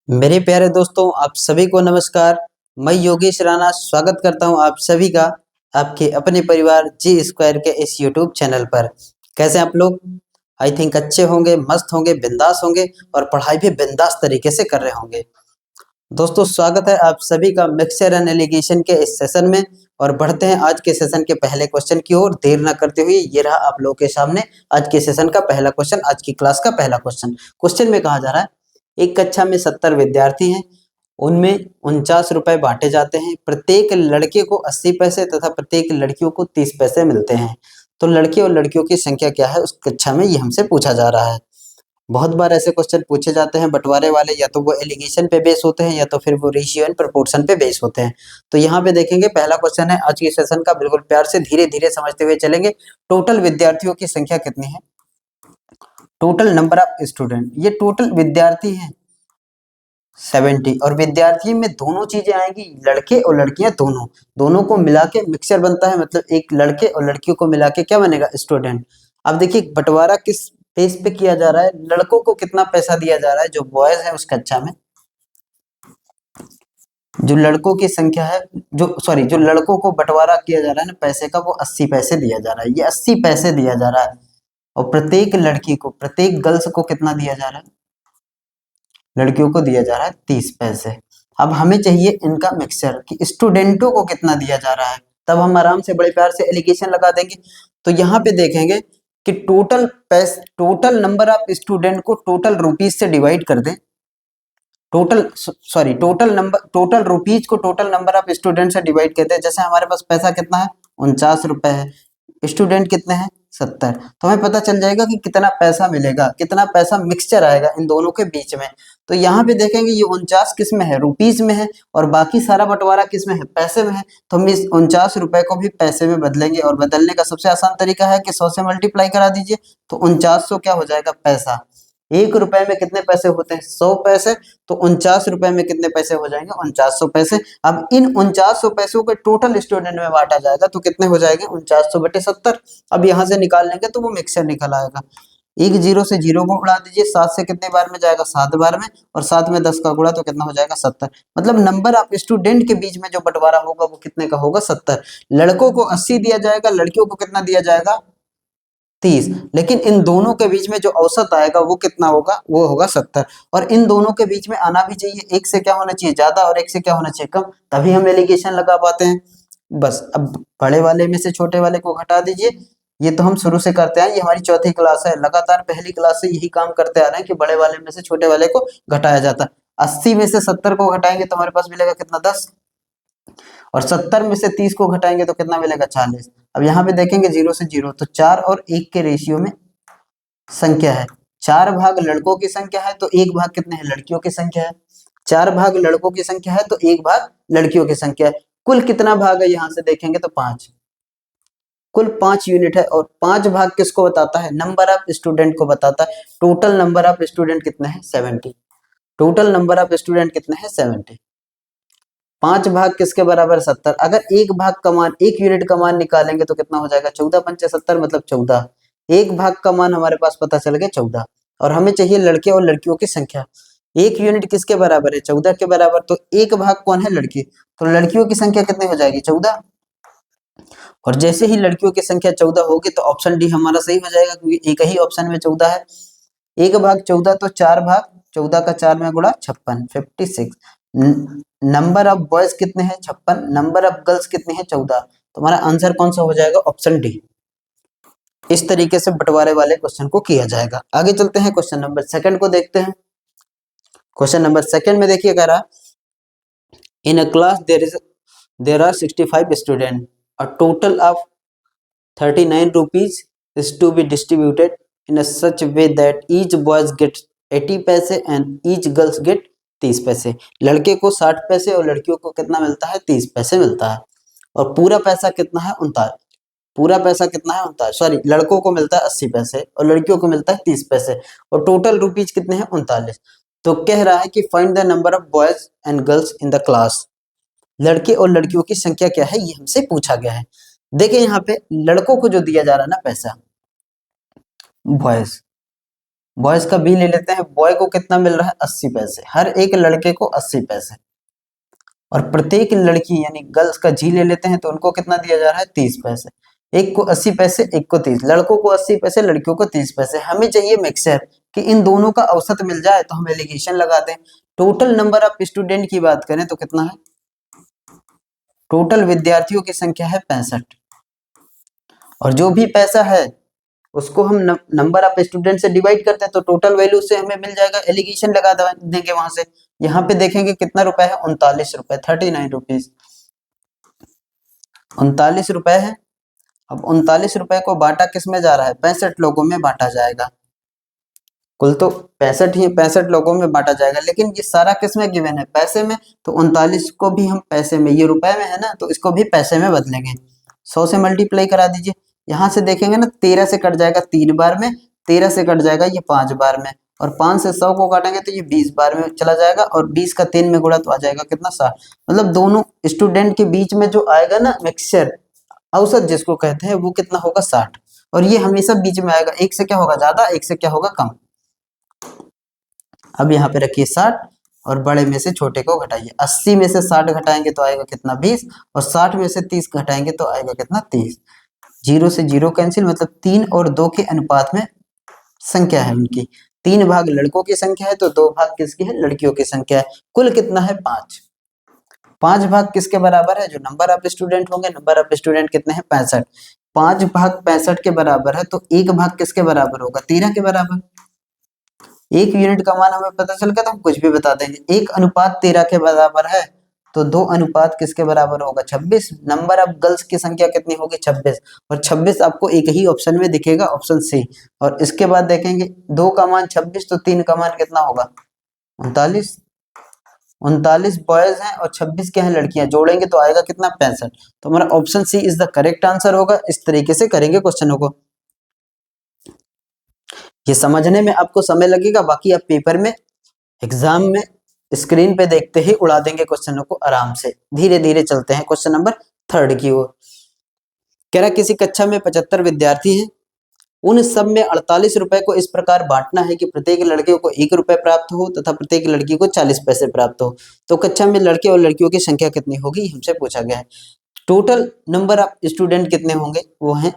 मेरे प्यारे दोस्तों, आप सभी को नमस्कार। मैं योगेश राणा स्वागत करता हूं आप सभी का आपके अपने परिवार जी स्क्वायर के इस यूट्यूब चैनल पर। कैसे आप लोग? आई थिंक अच्छे होंगे, मस्त होंगे, बिंदास होंगे और पढ़ाई भी बिंदास तरीके से कर रहे होंगे। दोस्तों, स्वागत है आप सभी का मिक्सचर एंड एलिगेशन के इस सेशन में। और बढ़ते हैं आज के सेशन के पहले क्वेश्चन की ओर। देर ना करते हुए ये रहा आप लोगों के सामने आज के सेशन का पहला क्वेश्चन, आज की क्लास का पहला क्वेश्चन। क्वेश्चन में कहा जा रहा है, एक कक्षा में 70 विद्यार्थी हैं, उनमें 49 रुपए बांटे जाते हैं। प्रत्येक लड़के को 80 पैसे तथा प्रत्येक लड़कियों को 30 पैसे मिलते हैं। तो लड़के और लड़कियों की संख्या क्या है उस कक्षा में, ये हमसे पूछा जा रहा है। बहुत बार ऐसे क्वेश्चन पूछे जाते हैं बंटवारे वाले, या तो वो एलिगेशन पे बेस होते हैं या तो फिर वो रेशियो एंड प्रोपोर्शन पे बेस होते हैं। तो यहाँ पे देखेंगे पहला क्वेश्चन है आज के सेशन का, बिल्कुल प्यार से धीरे धीरे समझते हुए चलेंगे। टोटल विद्यार्थियों की संख्या कितनी है? टोटल नंबर ऑफ स्टूडेंट, ये टोटल विद्यार्थी हैं 70। और विद्यार्थी में दोनों चीजें आएंगी, लड़के और लड़कियां दोनों, दोनों को मिला के मिक्सचर बनता है। मतलब एक लड़के और लड़कियों को मिला के क्या बनेगा? स्टूडेंट। अब देखिए बंटवारा किस बेस पे किया जा रहा है। लड़कों को कितना पैसा दिया जा रहा है, जो बॉयज है उस कक्षा में, जो लड़कों की संख्या है, जो लड़कों को बंटवारा किया जा रहा है ना पैसे का, वो 80 पैसे दिया जा रहा है। ये 80 पैसे दिया जा रहा है। और प्रत्येक लड़की को, प्रत्येक गर्ल्स को कितना दिया जा रहा है? लड़कियों को दिया जा रहा है 30 पैसे। अब हमें चाहिए इनका मिक्सचर कि स्टूडेंटों को कितना दिया जा रहा है, तब हम आराम से बड़े प्यार से एलिगेशन लगा देंगे। तो यहाँ पे देखेंगे कि टोटल नंबर ऑफ स्टूडेंट को टोटल रुपीज से डिवाइड कर दें। टोटल रुपीज को टोटल नंबर ऑफ स्टूडेंट से डिवाइड करते हैं। जैसे हमारे पास पैसा कितना है? 49 रुपए है। स्टूडेंट कितने हैं? 70। तो हमें पता चल जाएगा कि कितना पैसा मिलेगा, कितना पैसा मिक्सचर आएगा इन दोनों के बीच में। तो यहाँ पे देखेंगे ये 49 किस में है? रुपीज में है। और बाकी सारा बंटवारा किस में है? पैसे में है। तो हम इस 49 रुपए को भी पैसे में बदलेंगे। और बदलने का सबसे आसान तरीका है कि 100 से मल्टीप्लाई करा दीजिए। तो 4900 क्या हो जाएगा? पैसा। 1 रुपए में कितने पैसे होते हैं? 100 पैसे। तो 49 रुपए में कितने पैसे हो जाएंगे? 4900 पैसे। अब इन 4900 पैसों को टोटल स्टूडेंट में बांटा जाएगा तो कितने हो जाएंगे? 4900 बटे 70। अब यहाँ से निकाल लेंगे तो वो मिक्सचर निकल आएगा। एक जीरो से जीरो को उड़ा दीजिए। 7 से कितने बार में जाएगा? 7 बार में। और 7 में 10 का गुणा तो कितना हो जाएगा? 70। मतलब नंबर ऑफ स्टूडेंट के बीच में जो बंटवारा होगा वो कितने का होगा? 70। लड़कों को 80 दिया जाएगा, लड़कियों को कितना दिया जाएगा? 30। लेकिन इन दोनों के बीच में जो औसत आएगा वो कितना होगा? वो होगा 70। और इन दोनों के बीच में आना भी चाहिए, एक से क्या होना चाहिए? ज्यादा और एक से क्या होना चाहिए? कम, तभी हम एलिगेशन लगा पाते हैं। बस अब बड़े वाले में से छोटे वाले को घटा दीजिए। ये तो हम शुरू से करते हैं, ये हमारी चौथी क्लास है, लगातार पहली क्लास से यही काम करते आ रहे हैं कि बड़े वाले में से छोटे वाले को घटाया जाता है। 80 में से 70 को घटाएंगे तो हमारे पास मिलेगा कितना? 10। और 70 में से 30 को घटाएंगे तो कितना मिलेगा? 40। अब यहाँ पे देखेंगे जीरो से जीरो, तो 4 और 1 के रेशियो में संख्या है। 4 भाग लड़कों की संख्या है तो 1 भाग कितने हैं? लड़कियों की संख्या है। 4 भाग लड़कों की संख्या है तो 1 भाग लड़कियों की संख्या है। कुल कितना भाग है यहाँ से देखेंगे तो 5। कुल 5 यूनिट है। और 5 भाग किसको बताता है? नंबर ऑफ स्टूडेंट को बताता है। टोटल नंबर ऑफ स्टूडेंट कितने हैं? 70। टोटल नंबर ऑफ स्टूडेंट कितने हैं? 70। 5 भाग किसके बराबर? 70। अगर 1 भाग का मान, 1 यूनिट का मान निकालेंगे तो कितना हो जाएगा? 14 पंचे 70 मतलब 14। 1 भाग का मान हमारे पास पता चल गया 14। और हमें चाहिए लड़के और लड़कियों की संख्या। 1 यूनिट किसके बराबर है? 14 के बराबर। तो 1 भाग कौन है? लड़की। तो लड़कियों की संख्या कितनी हो जाएगी? 14। और जैसे ही लड़कियों की संख्या 14 होगी तो ऑप्शन डी हमारा सही हो जाएगा, क्योंकि एक ही ऑप्शन में 14 है। 1 भाग 14 तो 4 भाग, 14 का 4 में गुणा 56, 56। नंबर ऑफ बॉयज कितने हैं? 56। नंबर ऑफ गर्ल्स कितने हैं? 14। तो हमारा आंसर कौन सा हो जाएगा? Option D. इस तरीके से बंटवारे वाले क्वेश्चन को किया जाएगा। आगे चलते हैं, क्वेश्चन नंबर सेकंड को देखते हैं। क्वेश्चन नंबर सेकंड में देखिए कह रहा, in a class there are 65 student, a total of 39 rupees is to be distributed in a such way that each boys get 80 पैसे and each girls get 30 पैसे। लड़के को 60 पैसे और लड़कियों को कितना मिलता है? 30 पैसे मिलता है। और पूरा पैसा कितना है? 39। पूरा पैसा कितना है? 39। सॉरी, लड़कों को मिलता है 80 पैसे और लड़कियों को मिलता है 30 पैसे। और टोटल रुपीज कितने हैं? 39। तो कह रहा है कि find the number of boys and girls in the class. लड़के और लड़कियों की संख्या क्या है, ये हमसे पूछा गया है। देखिए यहाँ पे लड़कों को जो दिया जा रहा है ना पैसा, बॉयज, बॉयज का बी ले लेते हैं। बॉय को कितना मिल रहा है? 80 पैसे, हर एक लड़के को 80 पैसे। और प्रत्येक लड़की यानी गर्ल्स का जी ले लेते हैं तो उनको कितना दिया जा रहा है? 30 पैसे। एक को 80 पैसे, एक को 30, लड़कों को 80 पैसे, लड़कियों को 30 पैसे। हमें चाहिए मिक्सचर कि इन दोनों का औसत मिल जाए तो हम एलिगेशन लगा दें। टोटल नंबर ऑफ स्टूडेंट की बात करें तो कितना है? टोटल विद्यार्थियों की संख्या है 65, और जो भी पैसा है उसको हम नंबर ऑफ स्टूडेंट से डिवाइड करते हैं तो टोटल वैल्यू से हमें मिल जाएगा, एलिगेशन लगा देंगे वहां से। यहाँ पे देखेंगे कितना रुपए है? 39 रुपए, 39 रुपीज, 39 रुपए है। अब 39 रुपए को बांटा किस में जा रहा है? 65 लोगों में बांटा जाएगा। कुल तो 65 ही, 65 लोगों में बांटा जाएगा, लेकिन ये सारा किस में गिवन है? पैसे में। तो 39 को भी हम पैसे में, ये रुपए में है ना, तो इसको भी पैसे में बदलेंगे। 100 से मल्टीप्लाई करा दीजिए। यहाँ से देखेंगे ना, 13 से कट जाएगा 3 बार में, 13 से कट जाएगा ये 5 बार में, और 5 से 100 को काटेंगे तो ये 20 बार में चला जाएगा, और 20 का 3 में गुणा तो आ जाएगा कितना? 60। मतलब दोनों स्टूडेंट के बीच में जो आएगा ना मिक्सचर, औसत जिसको कहते हैं, वो कितना होगा? 60। और ये हमेशा बीच में आएगा, एक से क्या होगा? ज्यादा, एक से क्या होगा? कम। अब यहाँ पे रखिए 60, और बड़े में से छोटे को घटाइए। 80 में से 60 घटाएंगे तो आएगा कितना? 20, और 60 में से 30 घटाएंगे तो आएगा कितना? 30। जीरो से जीरो कैंसिल, मतलब 3 और 2 के अनुपात में संख्या है उनकी। 3 भाग लड़कों की संख्या है तो 2 भाग किसकी है? लड़कियों की संख्या है। कुल कितना है? 5। 5 भाग किसके बराबर है? जो नंबर ऑफ स्टूडेंट होंगे। नंबर ऑफ स्टूडेंट कितने हैं? 65। 5 भाग 65 के बराबर है, तो 1 भाग किसके बराबर होगा? 13 के बराबर। 1 यूनिट का मान हमें पता चल गया तो हम कुछ भी बता देंगे। 1 अनुपात 13 के बराबर है, तो 2 अनुपात किसके बराबर होगा? 26। नंबर ऑफ गर्ल्स की संख्या कितनी होगी? 26, और 26 आपको एक ही ऑप्शन में दिखेगा, ऑप्शन सी। और इसके बाद देखेंगे 2 का मान 26, तो 3 का मान कितना होगा? 39। 39 बॉयज हैं और 26 क्या है? लड़कियां। जोड़ेंगे तो आएगा कितना? 65। तो हमारा option C is the correct answer होगा। इस तरीके से करेंगे क्वेश्चनों को। ये समझने में आपको समय लगेगा, बाकी आप पेपर में, एग्जाम में स्क्रीन पे देखते ही उड़ा देंगे क्वेश्चनों को आराम से। धीरे धीरे चलते हैं क्वेश्चन नंबर 3 की ओर। कह रहा किसी कक्षा में 75 विद्यार्थी हैं, उन सब में 48 रुपए को इस प्रकार बांटना है कि प्रत्येक लड़के को 1 रुपए प्राप्त हो तथा प्रत्येक लड़की को 40 पैसे प्राप्त हो। तो कक्षा में लड़के और लड़कियों की संख्या कितनी होगी, हमसे पूछा गया है। टोटल नंबर ऑफ स्टूडेंट कितने होंगे? वो हैं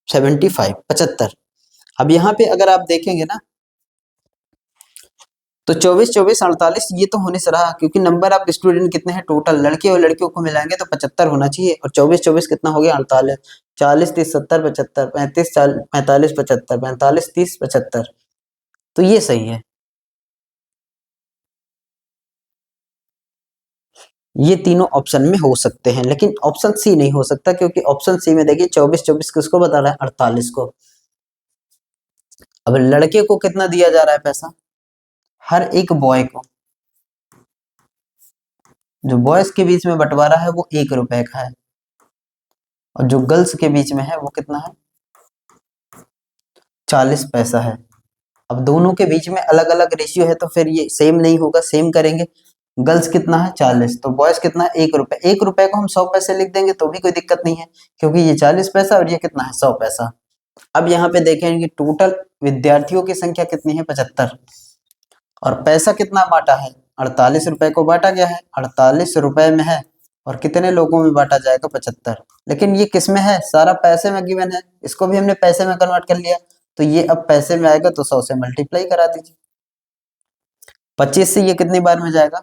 75, 75। अब यहाँ पे अगर आप देखेंगे ना, तो 24, 24, 48 ये तो होने से रहा, क्योंकि नंबर ऑफ स्टूडेंट कितने हैं टोटल? लड़के और लड़कियों को मिलाएंगे तो 75 होना चाहिए, और 24, 24 कितना हो गया? 48। 40, 30, 70, 75, 35, 45, 75, 45, 30, 75। तो ये सही है। ये तीनों ऑप्शन में हो सकते हैं, लेकिन ऑप्शन सी नहीं हो सकता, क्योंकि ऑप्शन सी में देखिए 24, 24 किसको बता रहा है? 48 को। अब लड़के को कितना दिया जा रहा है पैसा? हर एक बॉय को, जो बॉयज के बीच में बंटवारा है वो 1 रुपए का है, और जो गर्ल्स के बीच में है वो कितना है? 40 पैसा है। अब दोनों के बीच में अलग अलग रेशियो है, तो फिर ये सेम नहीं होगा, सेम करेंगे। गर्ल्स कितना है? 40, तो बॉयज कितना है? 1 रुपए। 1 रुपए को हम 100 पैसे लिख देंगे तो भी कोई दिक्कत नहीं है, क्योंकि ये 40 पैसा और ये कितना है? 100 पैसा। अब यहाँ पे देखेंगे टोटल विद्यार्थियों की संख्या कितनी है? 75, और पैसा कितना बांटा है? 48 रुपए को बांटा गया है, 48 रुपए में है, और कितने लोगों में बांटा जाएगा? 75। लेकिन ये किस में है? सारा पैसे में गिवन है, इसको भी हमने पैसे में कन्वर्ट कर लिया, तो ये अब पैसे में आएगा, तो 100 से मल्टीप्लाई करा दीजिए। 25 से ये कितनी बार में जाएगा?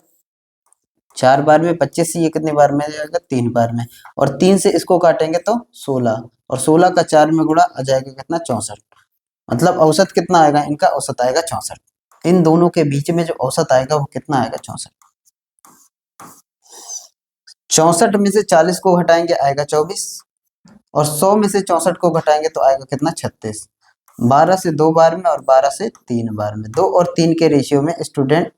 4 बार में। 25 से ये कितनी बार में जाएगा? 3 बार में। और 3 से इसको काटेंगे तो 16, और 16 का 4 में गुणा आ जाएगा कितना? 64। मतलब औसत कितना आएगा? इनका औसत आएगा 64। इन दोनों के बीच में जो औसत आएगा वो कितना आएगा? 64। 64 में से 40 को घटाएंगे आएगा 24, और 100 में से 64 को घटाएंगे तो आएगा कितना? 36। 12 से 2 बार में और 12 से 3 बार में। 2 और 3 के रेशियो में स्टूडेंट,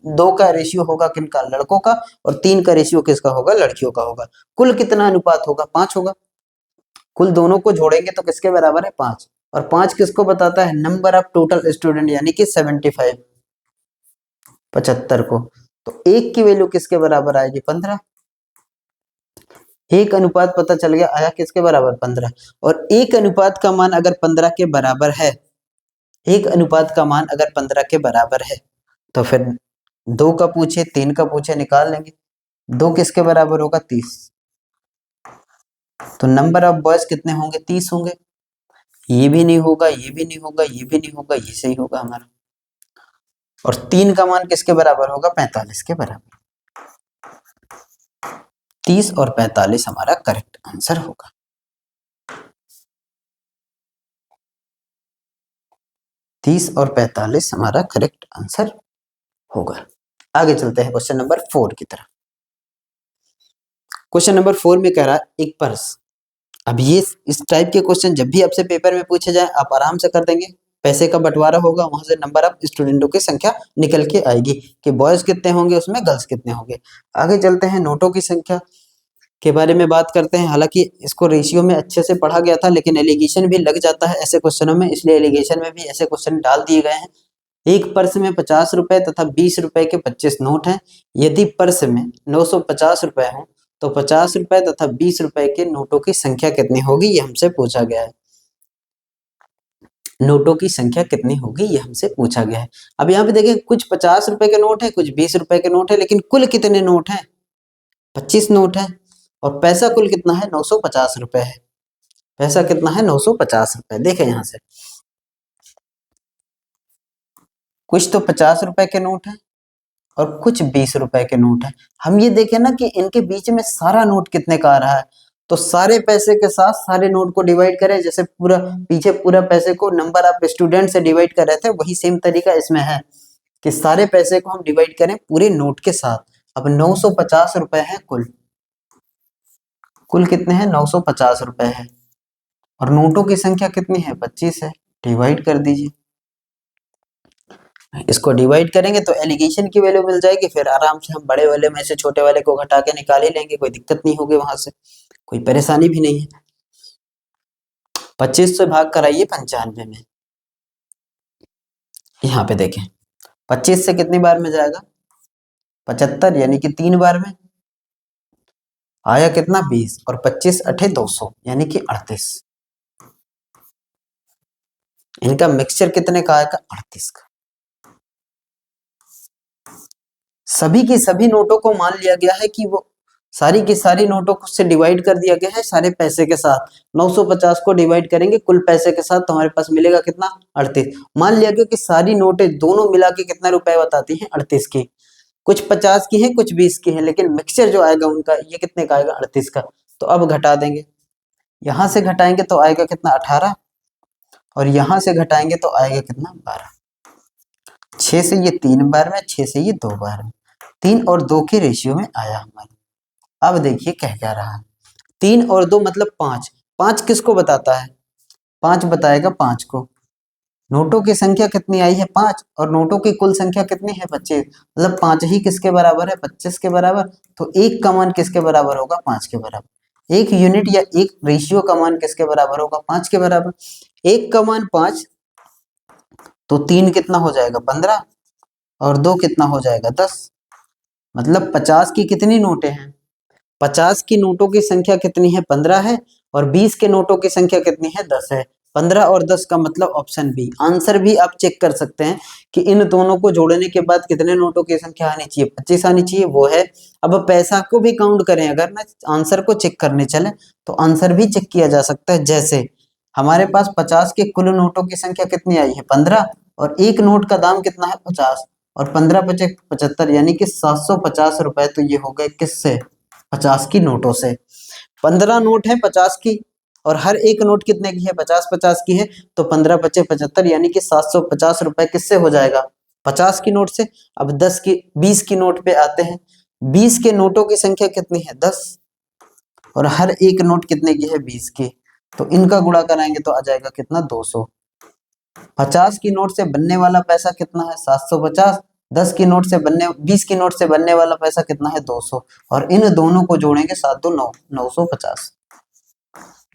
2 का रेशियो होगा किनका? लड़कों का, और 3 का रेशियो किसका होगा? लड़कियों का होगा। कुल कितना अनुपात होगा? 5 होगा। कुल दोनों को जोड़ेंगे तो किसके बराबर है? 5। और 5 किसको बताता है? नंबर ऑफ टोटल स्टूडेंट, यानी कि 75, 75 को। तो 1 की वैल्यू किसके बराबर आएगी? 15। एक अनुपात पता चल गया, आया किसके बराबर? 15। और एक अनुपात का मान अगर 15 के बराबर है एक अनुपात का मान अगर 15 के बराबर है तो फिर 2 का पूछे 3 का पूछे निकाल लेंगे। 2 किसके बराबर होगा 30, तो नंबर ऑफ बॉयज कितने होंगे 30 होंगे। ये भी नहीं होगा, ये भी नहीं होगा, ये भी नहीं होगा, ये सही होगा हमारा। और 3 का मान किसके बराबर होगा 45 के बराबर। 30 और 45 हमारा करेक्ट आंसर होगा। तीस और 45 हमारा करेक्ट आंसर होगा। आगे चलते हैं क्वेश्चन नंबर 4 की तरफ। क्वेश्चन नंबर 4 में कह रहा है एक पर्स। अब ये इस टाइप के क्वेश्चन जब भी आपसे पेपर में पूछे जाए आप आराम से कर देंगे। पैसे का बंटवारा होगा, वहां से नंबर ऑफ स्टूडेंटों की संख्या निकल के आएगी कि बॉयज कितने होंगे उसमें गर्ल्स कितने होंगे। आगे चलते हैं, नोटों की संख्या के बारे में बात करते हैं। हालांकि इसको रेशियो में अच्छे से पढ़ा गया था, लेकिन एलिगेशन भी लग जाता है ऐसे क्वेश्चनों में, इसलिए एलिगेशन में भी ऐसे क्वेश्चन डाल दिए गए हैं। एक पर्स में 50 रुपए तथा 20 रुपए के 25 नोट हैं। यदि पर्स में 950 रुपए हो तो 50 रुपए तथा 20 रुपए के नोटों की संख्या कितनी होगी, ये हमसे पूछा गया है। नोटों की संख्या कितनी होगी ये हमसे पूछा गया है। अब यहाँ पे देखिए कुछ 50 रुपए के नोट है, कुछ 20 रुपए के नोट है, लेकिन कुल कितने नोट हैं 25 नोट है। और पैसा कुल कितना है 950 रुपए है। पैसा कितना है 950 रुपए। देखें यहाँ से कुछ तो 50 रुपए के नोट है और कुछ 20 रुपए के नोट है। हम ये देखें ना कि इनके बीच में सारा नोट कितने का आ रहा है, तो सारे पैसे के साथ सारे नोट को डिवाइड करें। जैसे पूरा पीछे पूरा पैसे को नंबर ऑफ स्टूडेंट से डिवाइड कर रहे थे, वही सेम तरीका इसमें है कि सारे पैसे को हम डिवाइड करें पूरे नोट के साथ। अब 950 रुपए है कुल। कुल कितने हैं 950 रुपए है और नोटों की संख्या कितनी है 25 है। डिवाइड कर दीजिए। इसको डिवाइड करेंगे तो एलिगेशन की वैल्यू मिल जाएगी, फिर आराम से हम बड़े वाले में से छोटे वाले को घटा के निकाल ही लेंगे, कोई दिक्कत नहीं होगी, वहां से कोई परेशानी भी नहीं है। 25 से भाग कराइए 95 में। यहाँ पे देखें 25 से कितनी बार में जाएगा 75, यानी कि 3 बार में आया कितना 20 और 25 अठे 200 यानी कि 38। इनका मिक्सचर कितने का आएगा 38 का। सभी की सभी नोटों को मान लिया गया है कि वो सारी की सारी नोटों को से डिवाइड कर दिया गया है सारे पैसे के साथ। 950 को डिवाइड करेंगे कुल पैसे के साथ तो हमारे पास मिलेगा कितना 38। मान लिया गया कि सारी नोटें दोनों मिला के कितना रुपए बताती हैं 38 की। कुछ 50 की है कुछ 20 की है, लेकिन मिक्सचर जो आएगा उनका ये कितने का आएगा 38 का। तो अब घटा देंगे, यहां से घटाएंगे तो आएगा कितना 18 और यहां से घटाएंगे तो आएगा कितना 12। 6 से ये 3 बार में, 6 से ये 2 बार में, 3 और 2 के रेशियो में आया हमारा। अब देखिए कह क्या रहा है 3 और 2 मतलब 5। 5 किसको बताता है 5 बताएगा 5 को। नोटों की संख्या कितनी आई है 5 और नोटों की कुल संख्या कितनी है 25, मतलब 5 ही किसके बराबर है 25 के बराबर। तो एक का मान किसके बराबर होगा 5 के बराबर। एक यूनिट या एक रेशियो का मान किसके बराबर होगा 5 के बराबर। एक का मान 5 तो 3 कितना हो जाएगा 15 और 2 कितना हो जाएगा 10। मतलब 50 की कितनी नोटें हैं 50 की नोटों की संख्या कितनी है 15 है और 20 के नोटों की संख्या कितनी है 10 है। 15 और 10 का मतलब ऑप्शन बी। आंसर भी आप चेक कर सकते हैं कि इन दोनों को जोड़ने के बाद कितने नोटों की संख्या आनी चाहिए 25 आनी चाहिए, वो है। अब पैसा को भी काउंट करें, अगर ना आंसर को चेक करने चले तो आंसर भी चेक किया जा सकता है। जैसे हमारे पास 50 के कुल नोटों की संख्या कितनी आई है 15 और एक नोट का दाम कितना है 50 और 15 पचे 75 यानी कि 750 रुपए। तो ये हो गए किससे 50 की नोटों से। 15 नोट है 50 की और हर एक नोट कितने की है 50-50 की है, तो 15 पचे 75 यानी कि 750 रुपए किससे हो जाएगा 50 की नोट से। अब 10 की 20 की नोट पे आते हैं। 20 के नोटों की संख्या कितनी है 10 और हर एक नोट कितने की है 20 की, तो इनका गुणा कराएंगे तो आ जाएगा कितना 200। 50 की नोट से बनने वाला पैसा कितना है 750, 10 की नोट से बनने 20 की नोट से बनने वाला पैसा कितना है 200 और इन दोनों को जोड़ेंगे 7 दो 9 950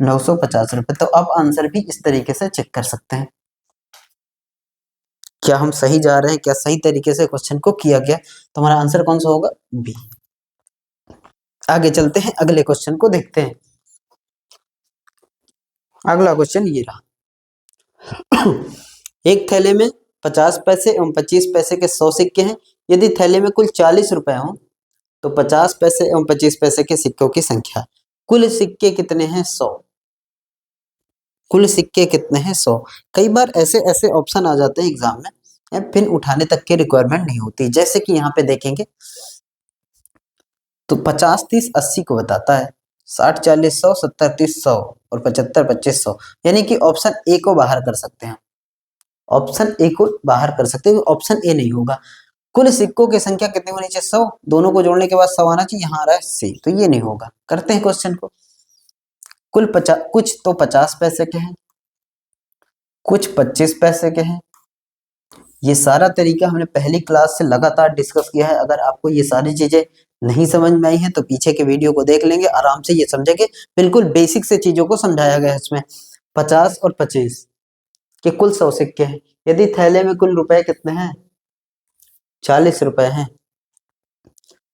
950 रुपए। तो अब आंसर भी इस तरीके से चेक कर सकते हैं क्या हम सही जा रहे हैं, क्या सही तरीके से क्वेश्चन को किया गया। तो हमारा आंसर कौन सा होगा बी। आगे चलते हैं अगले क्वेश्चन को देखते हैं। अगला क्वेश्चन ये रहा एक थैले में 50 पैसे एवं 25 पैसे के 100 सिक्के हैं। यदि थैले में कुल 40 रुपए हों तो 50 पैसे एवं 25 पैसे के सिक्कों की संख्या। कुल सिक्के कितने हैं? 100। कुल सिक्के कितने हैं? 100। कई बार ऐसे ऐसे ऑप्शन आ जाते हैं एग्जाम में, पिन उठाने तक की रिक्वायरमेंट नहीं होती। जैसे कि यहाँ पे देखेंगे तो 50 30 80 को बताता है, 60 40 100, 70 30 100 और 75 25 100, यानी कि ऑप्शन ए को बाहर कर सकते हैं। ऑप्शन ए को बाहर कर सकते हैं, ऑप्शन ए नहीं होगा। कुल सिक्कों की संख्या कितनी होनी चाहिए? 100। दोनों को जोड़ने के बाद 100 आना चाहिए, यहाँ आ रहा है सी, तो ये नहीं होगा। करते हैं क्वेश्चन को। कुछ तो 50 पैसे के हैं, कुछ 25 पैसे के हैं। ये सारा तरीका हमने पहली क्लास से लगातार डिस्कस किया है। अगर आपको ये सारी चीजें नहीं समझ में आई हैं तो पीछे के वीडियो को देख लेंगे, आराम से ये समझेंगे। बिल्कुल बेसिक से चीजों को समझाया गया है इसमें। 50 और 25 के कुल 100 सिक्के हैं। यदि थैले में कुल रुपए कितने हैं? 40 रुपए हैं।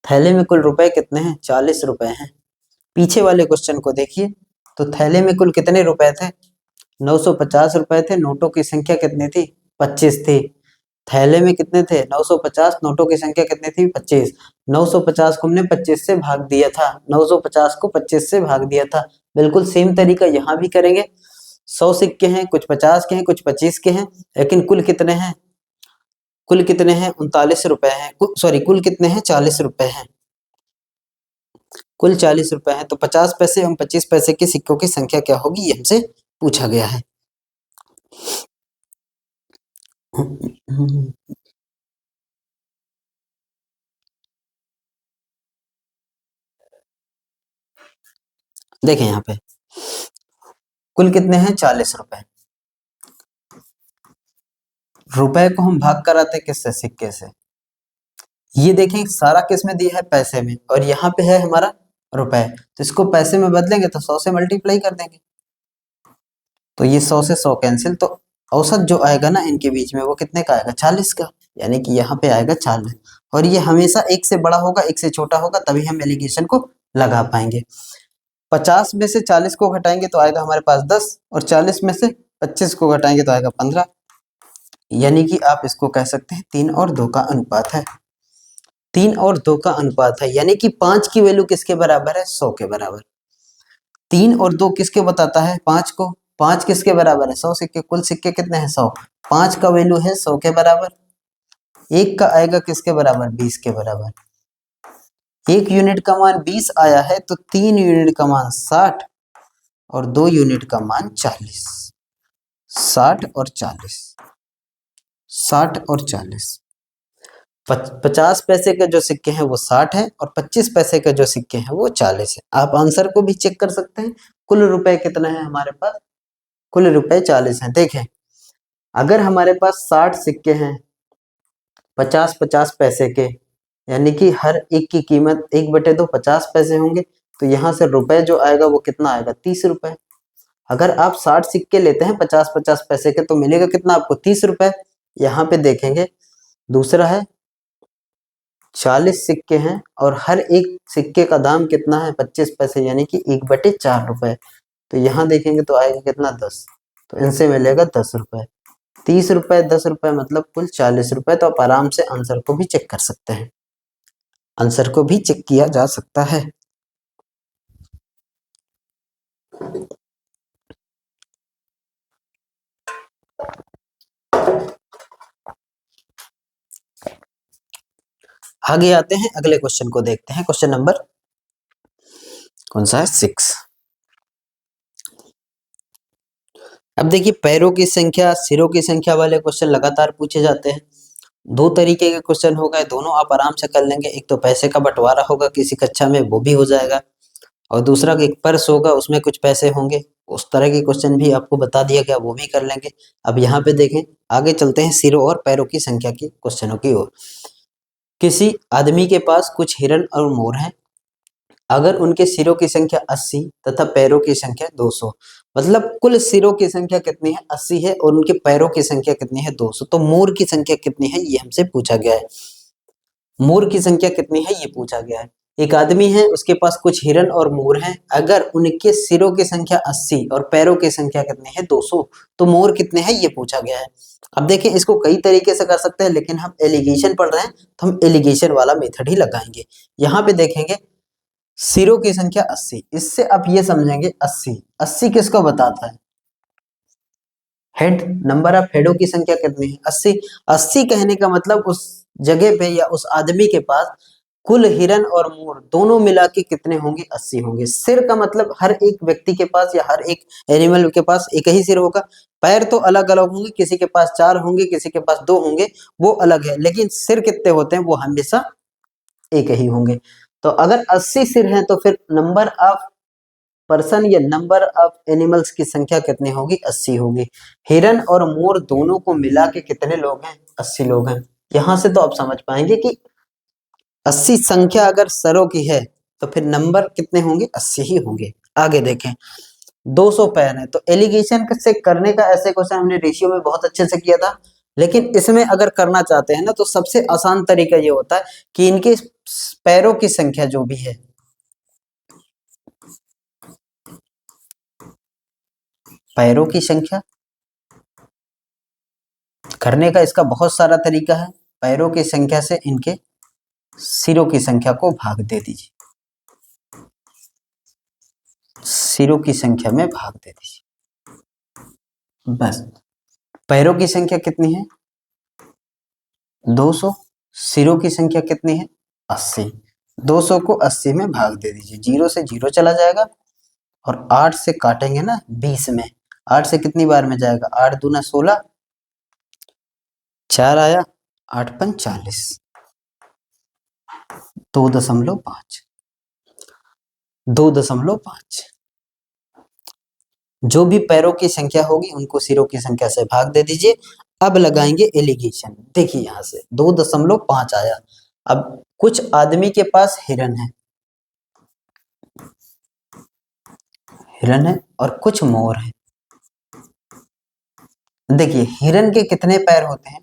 थैले में कुल रुपए कितने हैं? 40 रुपए हैं। पीछे वाले क्वेश्चन को देखिए तो थैले में कुल कितने रुपए थे? 950 रुपए थे। नोटों की संख्या कितनी थी? 25 थी। थैले में कितने थे? 950। नोटों की संख्या कितनी थी? 25। 950 को हमने 25 से भाग दिया था, 950 को 25 से भाग दिया था। बिल्कुल सेम तरीका यहाँ भी करेंगे। 100 सिक्के हैं, कुछ 50 के हैं, कुछ 25 के हैं, लेकिन कुल कितने हैं? कुल कितने हैं? 39 रुपए हैं। सॉरी, कुल कितने हैं? 40 रुपए हैं। कुल 40 रुपए हैं, तो 50 पैसे एवं 25 पैसे के सिक्कों की संख्या क्या होगी, ये हमसे पूछा गया है। देखें यहाँ पे कुल कितने हैं? 40 रुपए। रुपए को हम भाग कराते किससे? सिक्के से। ये देखें सारा किस में दिया है? पैसे में, और यहाँ पे है हमारा रुपए, तो इसको पैसे में बदलेंगे तो 100 से मल्टीप्लाई कर देंगे, तो ये 100 से 100 कैंसिल, तो औसत जो आएगा ना इनके बीच में वो कितने का आएगा? 40 का, यानी कि यहाँ पे आएगा 40। और ये हमेशा एक से बड़ा होगा, एक से छोटा होगा, तभी हम एलिगेशन को लगा पाएंगे। 50 में से 40 को घटाएंगे तो आएगा हमारे पास 10, और 40 में से 25 को घटाएंगे तो आएगा 15, यानी कि आप इसको कह सकते हैं 3 और 2 का अनुपात है। 3 और 2 का अनुपात है, यानी कि 5 की वैल्यू किसके बराबर है? 100 के बराबर। 3 और 2 किसके बताता है? 5 को। 5 किसके बराबर है? 100 सिक्के। कुल सिक्के कितने हैं? 100। 5 का वैल्यू है 100 के बराबर। 1 का आएगा किसके बराबर? 20 के बराबर। 1 यूनिट का मान 20 आया है, तो 3 यूनिट का मान 60 और 2 यूनिट का मान 40। 60 और 40, 60 और 40। 50 पैसे के जो सिक्के हैं वो 60 है, और 25 पैसे के जो सिक्के हैं वो 40 है। आप आंसर को भी चेक कर सकते हैं। कुल रुपए कितने हैं हमारे पास? कुल रुपए 40 हैं। देखें, अगर हमारे पास 60 सिक्के हैं 50-50 पैसे के, यानी कि हर एक की कीमत 1/2 50 पैसे होंगे, तो यहाँ से रुपए जो आएगा वो कितना आएगा? 30 रुपए। अगर आप 60 सिक्के लेते हैं 50-50 पैसे के, तो मिलेगा कितना आपको? 30 रुपए। यहाँ पे देखेंगे दूसरा है 40 सिक्के हैं और हर एक सिक्के का दाम कितना है? 25 पैसे, यानी कि 1/4 रुपए। तो यहाँ देखेंगे तो आएगा कितना? 10। तो इनसे मिलेगा 10 रुपए। 30 रुपए 10 रुपए मतलब कुल 40 रुपए। तो आप आराम से आंसर को भी चेक कर सकते हैं। आंसर को भी चेक किया जा सकता है। आगे आते हैं, अगले क्वेश्चन को देखते हैं। क्वेश्चन नंबर कौन सा है? 6। अब देखिए, पैरों की संख्या सिरों की संख्या वाले क्वेश्चन लगातार पूछे जाते हैं। 2 तरीके के क्वेश्चन हो गए, दोनों आप आराम से कर लेंगे। एक तो पैसे का बंटवारा होगा किसी कक्षा में, वो भी हो जाएगा, और दूसरा एक पर्स होगा, उसमें कुछ पैसे होंगे। उस तरह के क्वेश्चन भी आपको बता दिया गया, वो भी कर लेंगे। अब यहाँ पे देखें, आगे चलते हैं सिरों और पैरों की संख्या के क्वेश्चनों की ओर। किसी आदमी के पास कुछ हिरन और मोर हैं। अगर उनके सिरों की संख्या 80 तथा पैरों की संख्या 200, मतलब कुल सिरों की संख्या कितनी है? 80 है, और उनके पैरों की संख्या कितनी है? 200। तो मोर की संख्या कितनी है, ये हमसे पूछा गया है। मोर की संख्या कितनी है, ये पूछा गया है। एक आदमी है, उसके पास कुछ हिरन और मोर हैं। अगर उनके सिरों की संख्या 80 और पैरों की संख्या कितनी है 200, तो मोर कितने हैं ये पूछा गया है। अब देखिए इसको कई तरीके से कर सकते हैं, लेकिन हम एलिगेशन पढ़ रहे हैं तो हम एलिगेशन वाला मेथड ही लगाएंगे। यहाँ पे देखेंगे सिरों की संख्या 80, इससे आप ये समझेंगे 80 80 किसको बताता है? हेड, नंबर ऑफ हेडों की संख्या कितनी है 80। 80 कहने का मतलब उस जगह पे या उस आदमी के पास कुल हिरन और मोर दोनों मिला के कितने होंगे 80 होंगे। सिर का मतलब हर एक व्यक्ति के पास या हर एक एनिमल के पास एक ही सिर होगा। पैर तो अलग अलग होंगे, किसी के पास 4 होंगे, किसी के पास 2 होंगे, वो अलग है, लेकिन सिर कितने होते हैं वो हमेशा एक ही होंगे। तो अगर 80 सिर हैं तो फिर नंबर ऑफ पर्सन या नंबर ऑफ एनिमल्स की संख्या कितनी होगी 80 होगी। हिरन और मोर दोनों को मिला के कितने लोग हैं 80 लोग हैं। यहां से तो आप समझ पाएंगे कि 80 संख्या अगर सरों की है तो फिर नंबर कितने होंगे 80 ही होंगे। आगे देखें 200 पैर है, तो एलिगेशन से करने का ऐसे क्वेश्चन हमने रेशियो में बहुत अच्छे से किया था, लेकिन इसमें अगर करना चाहते हैं ना तो सबसे आसान तरीका ये होता है कि इनके पैरों की संख्या जो भी है, पैरों की संख्या करने का इसका बहुत सारा तरीका है। पैरों की संख्या से इनके सिरों की संख्या को भाग दे दीजिए, सिरों की संख्या में भाग दे दीजिए बस। पैरों की संख्या कितनी है 200, सिरों की संख्या कितनी है 80। 200 को 80 में भाग दे दीजिए, 0 से 0 चला जाएगा और 8 से काटेंगे ना 20 में, 8 से कितनी बार में जाएगा 8 दूना 16, 4 आया 8 पंच 40, 2.5, 2.5। जो भी पैरों की संख्या होगी उनको सिरों की संख्या से भाग दे दीजिए। अब लगाएंगे एलिगेशन। देखिए यहां से 2.5 आया। अब कुछ आदमी के पास हिरन है, हिरन है और कुछ मोर है। देखिए हिरन के कितने पैर होते हैं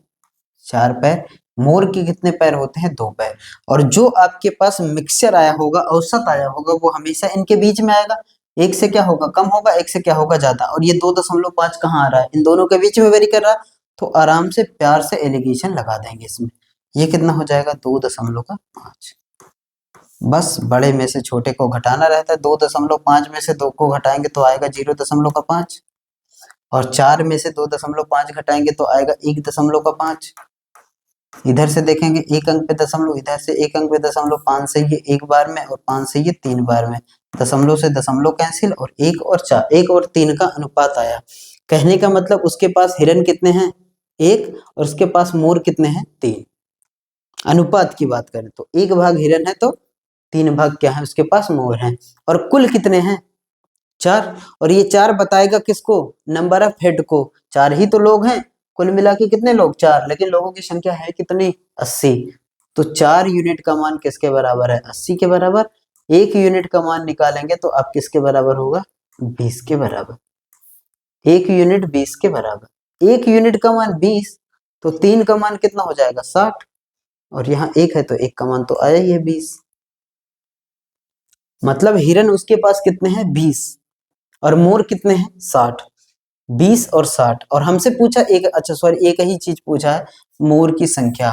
4 पैर, मोर के कितने पैर होते हैं 2 पैर, और जो आपके पास मिक्सचर आया होगा, औसत आया होगा, वो हमेशा इनके बीच में आएगा। एक से क्या होगा कम होगा, एक से क्या होगा ज्यादा, और ये 2.5 कहाँ आ रहा है इन दोनों के बीच में वेरी कर रहा है, तो आराम से प्यार से एलिगेशन लगा देंगे इसमें। ये कितना हो जाएगा 2.5। बस बड़े में से छोटे को घटाना रहता है, 2.5 में से 2 को घटाएंगे तो आएगा 0.5, और 4 में से 2.5 घटाएंगे तो आएगा 1.5। इधर से देखेंगे एक अंक पे दशमलव, इधर से एक अंक पे दशमलव, 5 से ये एक बार में और 5 से ये 3 बार में, दशमलव से दशमलव कैंसिल, और 1 और 4, 1 और 3 का अनुपात आया। कहने का मतलब उसके पास हिरन कितने हैं 1 और उसके पास मोर कितने हैं 3। अनुपात की बात करें तो 1 भाग हिरन है तो 3 भाग क्या है उसके पास मोर हैं, और कुल कितने हैं 4, और ये 4 बताएगा किसको नंबर ऑफ हेड को। 4 ही तो लोग हैं, कुल मिला के कितने लोग 4, लेकिन लोगों की संख्या है कितनी 80। तो 4 यूनिट का मान किसके बराबर है 80 के बराबर। 1 यूनिट का मान निकालेंगे तो आप किसके बराबर होगा 20 के बराबर। 1 यूनिट 20 के बराबर, 1 यूनिट का मान 20, तो 3 का मान कितना हो जाएगा 60, और यहाँ 1 है तो 1 का मान तो आया ही है 20। मतलब हिरन उसके पास कितने हैं 20 और मोर कितने हैं 60। 20 और 60, और हमसे पूछा एक, अच्छा सॉरी एक ही चीज पूछा है, मोर की संख्या।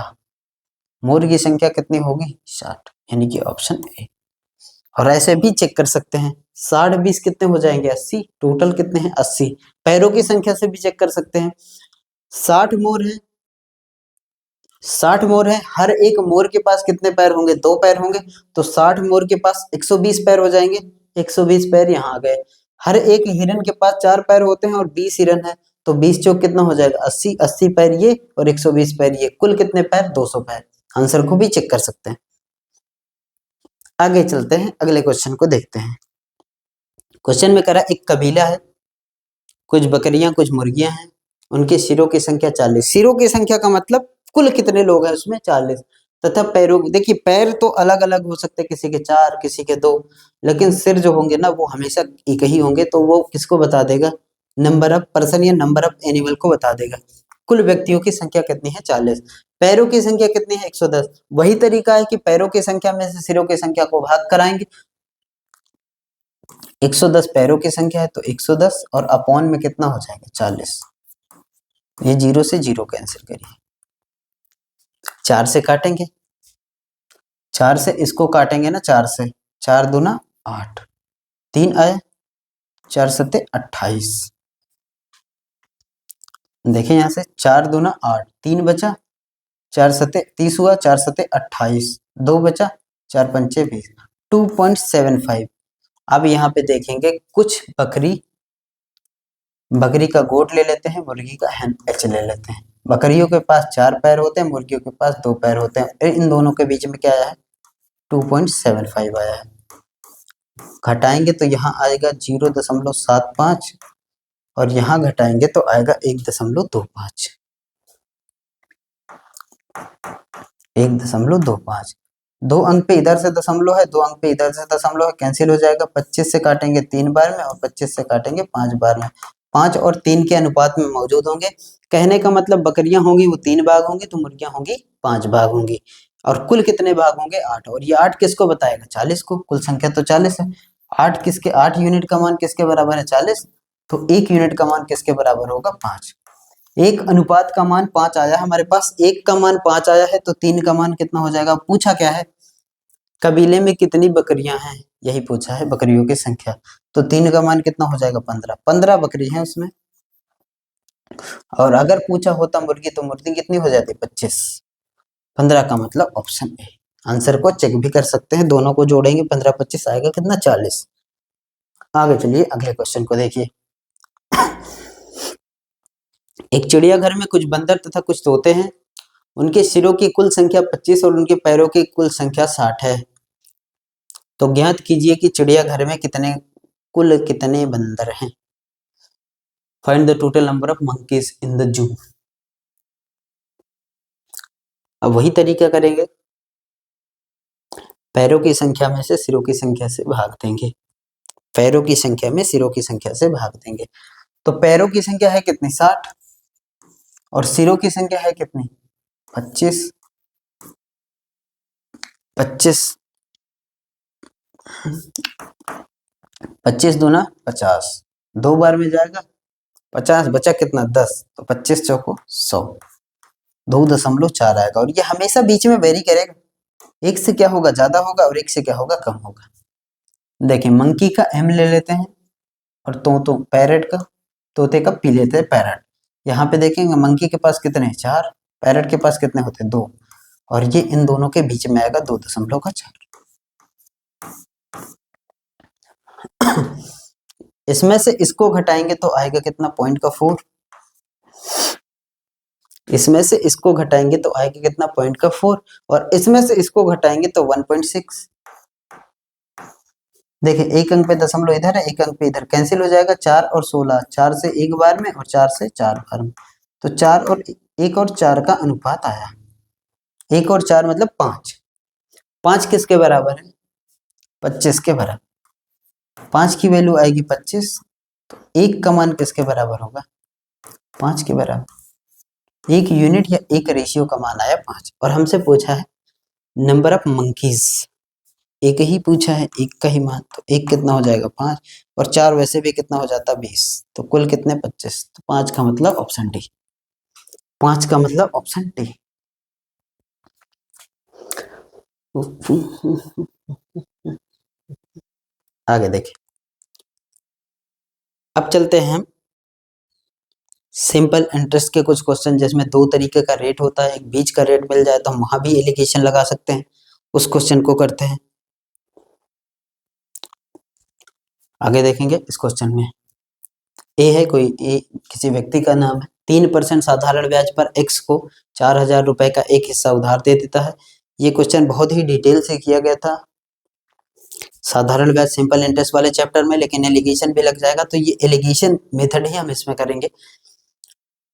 मोर की संख्या कितनी होगी 60, यानी कि ऑप्शन ए। और ऐसे भी चेक कर सकते हैं 60 20 कितने हो जाएंगे 80, टोटल कितने हैं 80। पैरों की संख्या से भी चेक कर सकते हैं, 60 मोर है, 60 मोर है, हर एक मोर के पास कितने पैर होंगे 2 पैर होंगे, तो 60 मोर के पास 120 पैर हो जाएंगे। 120 पैर यहाँ आ गए। हर एक हिरन के पास 4 पैर होते हैं और 20 हिरन है, तो 20 चौक कितना हो जाएगा 80, 80 पैर ये और 120 पैर ये, कुल कितने पैर 200 पैर। आंसर को भी चेक कर सकते हैं। आगे चलते हैं, अगले क्वेश्चन को देखते हैं। क्वेश्चन में करा एक कबीला है, कुछ बकरियां कुछ मुर्गियां हैं, उनके सिरों की संख्या 40। सिरों की संख्या का मतलब कुल कितने लोग हैं उसमें 40, तथा पैरों, देखिए पैर तो अलग अलग हो सकते हैं, किसी के 4 किसी के 2, लेकिन सिर जो होंगे ना वो हमेशा एक ही होंगे, तो वो किसको बता देगा नंबर ऑफ पर्सन या नंबर ऑफ एनिमल को बता देगा। कुल व्यक्तियों की संख्या कितनी है 40। पैरों की संख्या कितनी है 110। वही तरीका है कि पैरों की संख्या में से सिरों की संख्या को भाग कराएंगे। 110 पैरों की संख्या है तो 110 और अपॉन में कितना हो जाएगा 40। ये जीरो से जीरो कैंसिल करिए, 4 से काटेंगे, 4 से इसको काटेंगे ना, 4 से, 4 दूना 8, 3 आया, 4 सत्ते 28। देखें यहाँ से 4 दूना 8, 3 बचा, 4 सत्ते 30 हुआ, 4 सत्ते 28, 2 बचा, 4 पंचे 20, 2.75। अब यहाँ पे देखेंगे कुछ बकरी का गोट ले लेते हैं, मुर्गी का हैन एच ले लेते हैं। बकरियों के पास 4 पैर होते हैं, मुर्गियों के पास 2 पैर होते हैं। इन दोनों के बीच में क्या आया है 2.75 आया है। घटाएंगे तो यहाँ आएगा 0.75 और यहाँ घटाएंगे तो आएगा 1.25। 1.25, 2 अंक पे इधर से दशमलव है, 2 अंक पे इधर से दशमलव है, कैंसिल हो जाएगा। 25 से काटेंगे 3 बार में और 25 से काटेंगे 5 बार में। 5 और 3 के अनुपात में मौजूद होंगे। कहने का मतलब बकरियां होंगी वो 3 भाग होंगी तो मुर्गियां होंगी 5 भाग होंगी। और कुल कितने भाग होंगे 8। और ये 8 किसको बताएगा 40 को। कुल संख्या तो 40 है। 8 यूनिट का मान किसके बराबर है 40, तो 1 यूनिट का मान किसके बराबर होगा 5। 1 अनुपात का मान 5 आया हमारे पास। 1 का मान 5 आया है तो 3 का मान कितना हो जाएगा। पूछा क्या है कबीले में कितनी बकरियां हैं, यही पूछा है बकरियों की संख्या। तो 3 का मान कितना हो जाएगा 15। 15 बकरी हैं उसमें। और अगर पूछा होता मुर्गी तो मुर्गी कितनी हो जाती 25। 15 का मतलब ऑप्शन ए। आंसर को चेक भी कर सकते हैं, दोनों को जोड़ेंगे 15 25 आएगा कितना 40। आगे चलिए अगले क्वेश्चन को देखिए। एक चिड़ियाघर में कुछ बंदर तथा कुछ तोते हैं। उनके सिरों की कुल संख्या 25 और उनके पैरों की कुल संख्या 60 है। तो ज्ञात कीजिए कि चिड़ियाघर में कुल कितने बंदर हैं। Find the total number of monkeys in the zoo. अब वही तरीका करेंगे, पैरों की संख्या में से सिरों की संख्या से भाग देंगे। पैरों की संख्या में सिरों की संख्या से भाग देंगे। तो पैरों की संख्या है कितनी 60 और सिरों की संख्या है कितनी 25। 25 दूना 50, 2 बार में जाएगा 50, बचा कितना 10, तो 25 चौको 100, 2.4 आएगा। और ये हमेशा बीच में वेरी करेगा, एक से क्या होगा ज्यादा होगा और एक से क्या होगा कम होगा। देखिए मंकी का एम ले लेते हैं और पैरेट का, तोते का पी लेते हैं पैरेट। यहाँ पे देखेंगे मंकी के पास कितने 4, पैरेट के पास कितने होते हैं 2, और ये इन दोनों के बीच में आएगा 2.4। इसमें से इसको घटाएंगे तो आएगा कितना 0.4। इसमें से इसको घटाएंगे तो आएगा कितना 0.4 और इसमें से इसको घटाएंगे तो 1.6। देखिए एक अंक पे दशमलव इधर है, एक अंक पे इधर, कैंसिल हो जाएगा। 4 और 16, 4 से 1 बार में और 4 से 4 बार में, तो 4 और 1 और 4 का अनुपात आया। 1 और 4 मतलब 5। 5 किसके बराबर है 25 के बराबर। 5 की वैल्यू आएगी 25, तो 1 का मान किसके बराबर होगा 5 के बराबर। 1 यूनिट या 1 रेशियो का मान आया 5। और हमसे पूछा है नंबर ऑफ मंकीज, एक ही पूछा है, एक का ही मान, तो 1 कितना हो जाएगा 5 और 4 वैसे भी कितना हो जाता 20, तो कुल कितने 25। तो 5 का मतलब ऑप्शन डी। 5 का मतलब ऑप्शन डी। आगे देखिए, अब चलते हैं हम सिंपल इंटरेस्ट के कुछ क्वेश्चन जिसमें 2 तरीके का रेट होता है। एक बीच का रेट मिल जाए तो हम वहां भी एलिगेशन लगा सकते हैं। उस क्वेश्चन को करते हैं। आगे देखेंगे इस क्वेश्चन में ए है, कोई ए किसी व्यक्ति का नाम है। 3% साधारण ब्याज पर एक्स को 4000 रुपए का एक हिस्सा उधार दे देता है। ये क्वेश्चन बहुत ही डिटेल से किया गया था साधारण ब्याज सिंपल इंटरेस्ट वाले चैप्टर में, लेकिन एलिगेशन भी लग जाएगा तो ये एलिगेशन मेथड ही हम इसमें करेंगे।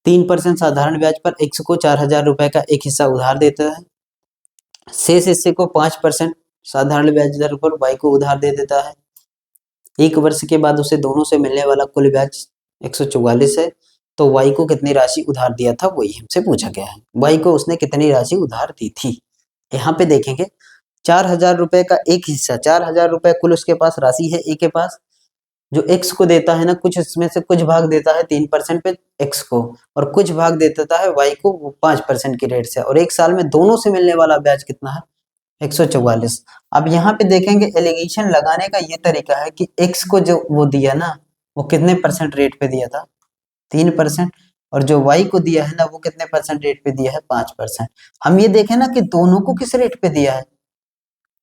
3% साधारण ब्याज पर एक्स को 4000 रुपए का एक हिस्सा उधार देता है। शेष हिस्से को 5% साधारण ब्याज दर पर वाई को उधार दे देता है। 1 वर्ष के बाद उसे दोनों से मिलने वाला कुल ब्याज 144 है। तो वाई को कितनी राशि उधार दिया था वही हमसे पूछा गया है। वाई को उसने कितनी राशि उधार दी थी। यहाँ पे देखेंगे 4,000 रुपए का एक हिस्सा, 4,000 रुपए कुल उसके पास राशि है ए के पास, जो एक्स को देता है ना, कुछ इसमें से कुछ भाग देता है 3% पे एक्स को, और कुछ भाग दे देता है वाई को 5% की रेट से, और एक साल में दोनों से मिलने वाला ब्याज कितना है 144। अब यहाँ पे देखेंगे एलिगेशन लगाने का ये तरीका है कि एक्स को जो वो दिया ना वो कितने परसेंट रेट पे दिया था 3%, और जो वाई को दिया है ना वो कितने परसेंट रेट पे दिया है 5%। हम ये देखें ना कि दोनों को किस रेट पे दिया है,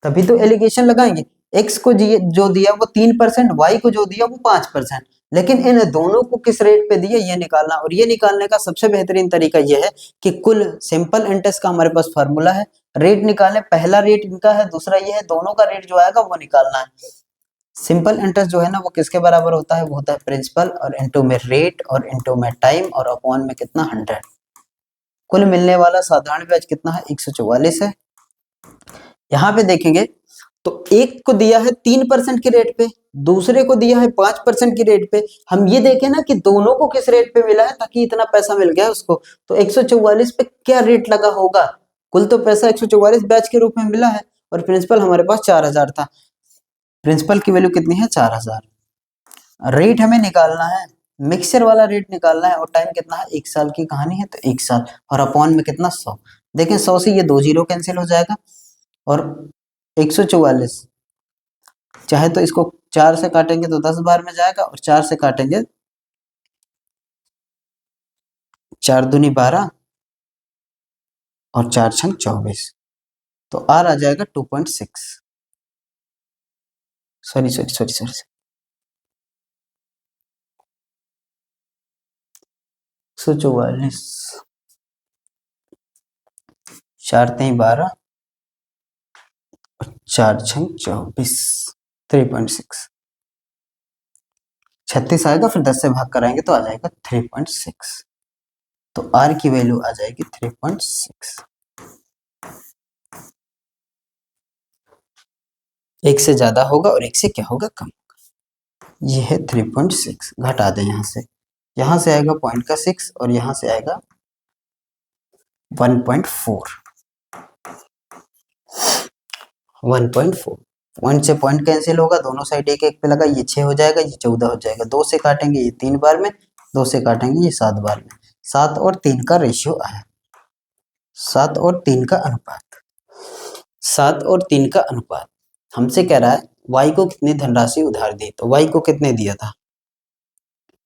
तभी तो एलिगेशन लगाएंगे। एक्स को जो दिया वो 3%, वाई को जो दिया वो 5%, लेकिन इन दोनों को किस रेट पे दिया ये निकालना, और ये निकालने का सबसे बेहतरीन तरीका ये है कि कुल सिंपल इंटरेस्ट का हमारे पास फार्मूला है, रेट निकालने, पहला रेट इनका है, दूसरा ये है, दोनों का रेट जो आएगा वो निकालना है। सिंपल इंटरेस्ट जो है ना वो किसके बराबर होता है, वो होता है प्रिंसिपल और इनटू में रेट और इनटू में टाइम और अपॉन में कितना 100। कुल मिलने वाला साधारण ब्याज कितना है 144 है। यहाँ पे देखेंगे तो एक को दिया है 3% के रेट पे, दूसरे को दिया है 5% की रेट पे। हम ये देखें ना कि दोनों को किस रेट पे मिला है ताकि इतना पैसा मिल गया उसको, तो 144 पे क्या रेट लगा होगा। कुल तो पैसा 144 ब्याज के रूप में मिला है, और प्रिंसिपल हमारे पास 4,000 था, प्रिंसिपल की वैल्यू कितनी है 4,000। रेट हमें निकालना है, मिक्सचर वाला रेट निकालना है, और टाइम कितना है 1 साल की कहानी है तो 1 साल, और अपॉन में कितना 100। देखें 100 से ये 2 जीरो कैंसिल हो जाएगा, और 144 चाहे तो इसको 4 से काटेंगे तो 10 बार में जाएगा, और 4 से काटेंगे 4 दूनी 12 और 4 छंग 24, तो आर आ जाएगा 2.6। सॉरी सॉरी सॉरी सॉरी 144, 4 3 12 और 4 छंग 24, 3.6। 36 आएगा, फिर 10 से भाग कराएंगे तो आ जाएगा 3.6, तो आर की वैल्यू आ जाएगी 3.6। एक से ज्यादा होगा और एक से क्या होगा कम होगा। ये है 3.6, घटा दें यहाँ से आएगा पॉइंट का 6 और यहाँ से आएगा 1.4। 1.4 पॉइंट से पॉइंट कैंसिल होगा, दोनों साइड एक एक पे लगा, ये 6 हो जाएगा, ये 14 हो जाएगा। 2 से काटेंगे ये 3 बार में, 2 से काटेंगे ये 7 बार में। 7 और 3 का रेशियो आया, 7 और 3 का अनुपात, 7 और 3 का अनुपात। हमसे कह रहा है y को कितनी धनराशि उधार दी, तो y को कितने दिया था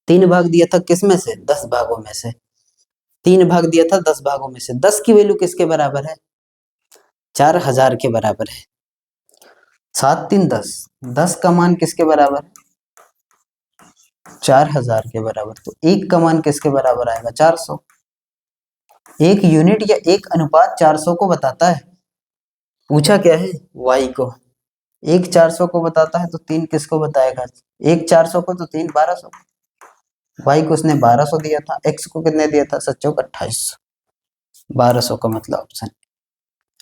3 भाग दिया था, किस में से 10 भागों में से, 3 भाग दिया था 10 भागों में से। 10 की वैल्यू किसके बराबर है 4,000 के बराबर है। 7 3 10, 10 का मान किसके बराबर है 4,000 के बराबर, तो 1 का मान किसके बराबर आएगा 400। एक यूनिट या एक अनुपात 400 को बताता है, पूछा क्या है y को, एक 400 को बताता है तो 3 किसको बताएगा, एक 400 को तो 3 1200। y को उसने 1200 दिया था, x को कितने दिया था 7 चौक 2800, 1200 का मतलब ऑप्शन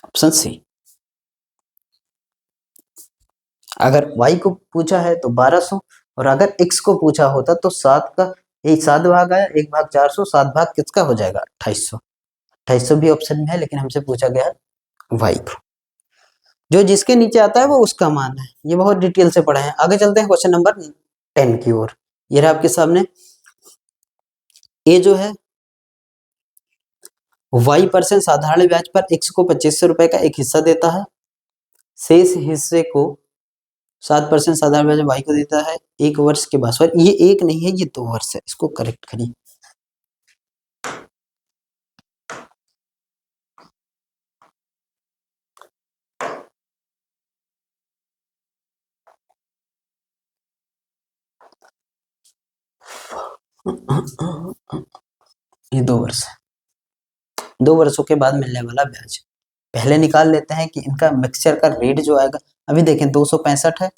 ऑप्शन सी। अगर y को पूछा है तो 1200, और अगर x को पूछा होता तो 7 का 7 भाग आया, 1 भाग 400, 7 भाग किसका हो जाएगा 2800। 2800 भी ऑप्शन में है, लेकिन हमसे पूछा गया है y को, जो जिसके नीचे आता है वो उसका मान है। ये बहुत डिटेल से पढ़े हैं। आगे चलते हैं क्वेश्चन नंबर 10 की ओर। ये रहा आपके सामने, ये जो है y% साधारण ब्याज पर x को 2500 रुपए का एक हिस्सा देता है, शेष हिस्से को 7% साधारण ब्याज y को देता है 1 वर्ष के बाद। ये 1 नहीं है, ये 2 वर्ष है, इसको करेक्ट करिए। ये 2 वर्ष है, 2 वर्षों के बाद मिलने वाला ब्याज। पहले निकाल लेते हैं कि इनका मिक्सचर का रेट जो आएगा। अभी देखें 265 है,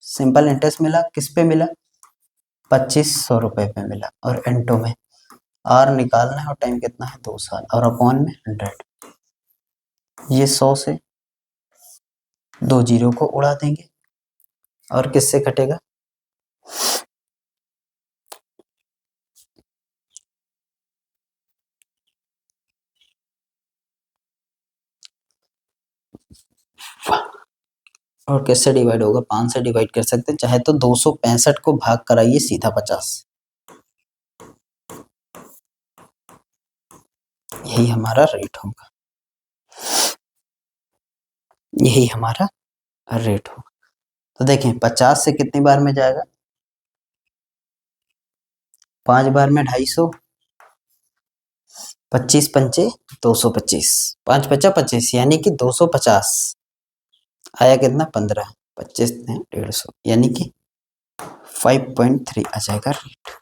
सिंपल इंटरेस्ट मिला, किस पे मिला 2500 रुपए पे मिला, और इंटू में आर निकालना है और टाइम कितना है 2 साल, और अपॉन में 100। ये 100 से 2 जीरो को उड़ा देंगे, और किससे कटेगा और किससे डिवाइड होगा? 5 से डिवाइड कर सकते हैं, चाहे तो 265 को भाग कराइए सीधा 50। यही हमारा रेट होगा, यही हमारा रेट होगा। तो देखें 50 से कितनी बार में जाएगा? 5 बार में 250, 25 पंचे 225, 5 पचा 25 यानी कि 250 आया कितना? 15, 25 ने 150 यानी कि 5.3 आ जाएगा रेट।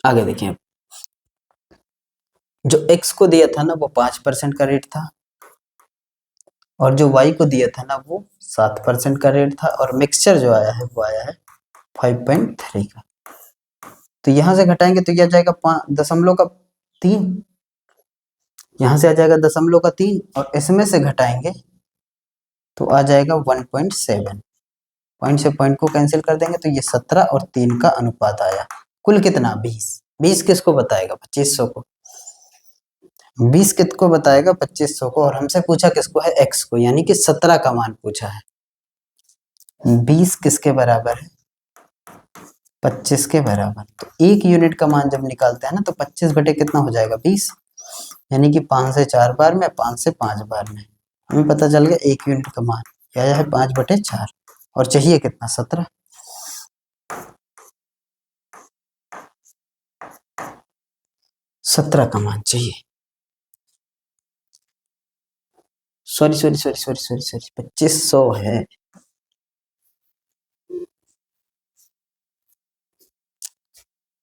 आगे देखिए, जो x को दिया था ना वो 5% का रेट था, और जो y को दिया था ना वो 7% का रेट था, और मिक्सचर जो आया है वो आया है 5.3 का। तो यहां से घटाएंगे तो यह आ जाएगा 0.3, यहां से आ जाएगा 0.3, और इसमें से घटाएंगे तो आ जाएगा 1.7। पॉइंट से पॉइंट को कैंसिल कर देंगे तो ये 17 और 3 का अनुपात आया। कुल कितना? 20। 20 किसको बताएगा? 2500 को। 20 किसको बताएगा? 2500 को। और हमसे पूछा किसको है? x को, यानी कि 17 का मान पूछा है। 20 किसके बराबर है? 25 के बराबर। तो 1 यूनिट का मान जब निकालते हैं ना तो 25 बटे कितना हो जाएगा? 20, यानी कि 5 से 4 बार में, 5 से 5 बार में हमें पता चल गया 1 यूनिट का मान क्या है? 5/4। और चाहिए कितना? 17। 17 का मान चाहिए। Sorry sorry sorry sorry sorry sorry 2500 है।